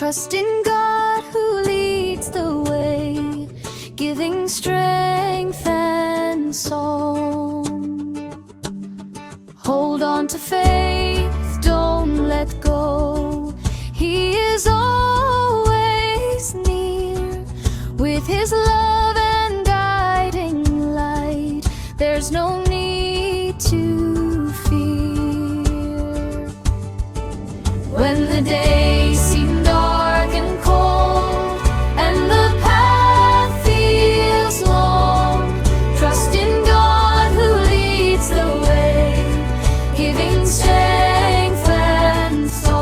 Trust in God who leads the way, giving strength and song. Hold on to faith, don't let go. He is always near. With His love and guiding light, there's no need to fear. When the days seem dark and cold, and the path feels long, trust in God who leads the way, giving strength and song.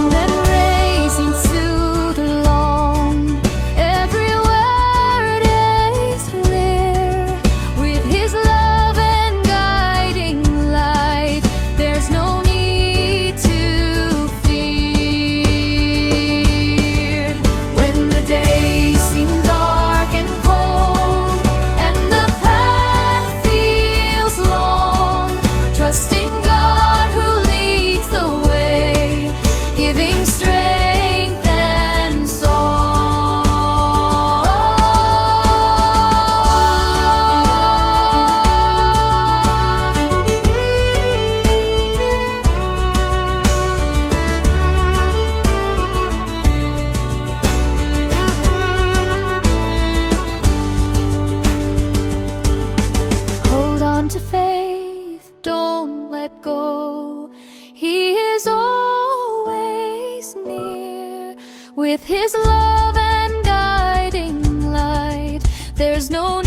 Then raising through the long, every word is clear. With His love and guiding light, there's no need to fear. When the days seem dark and cold, and the path feels long, trust in God who leads the way, giving strength and song. Hold on to faith, don't let go. He is always near. With His love and guiding light, there's no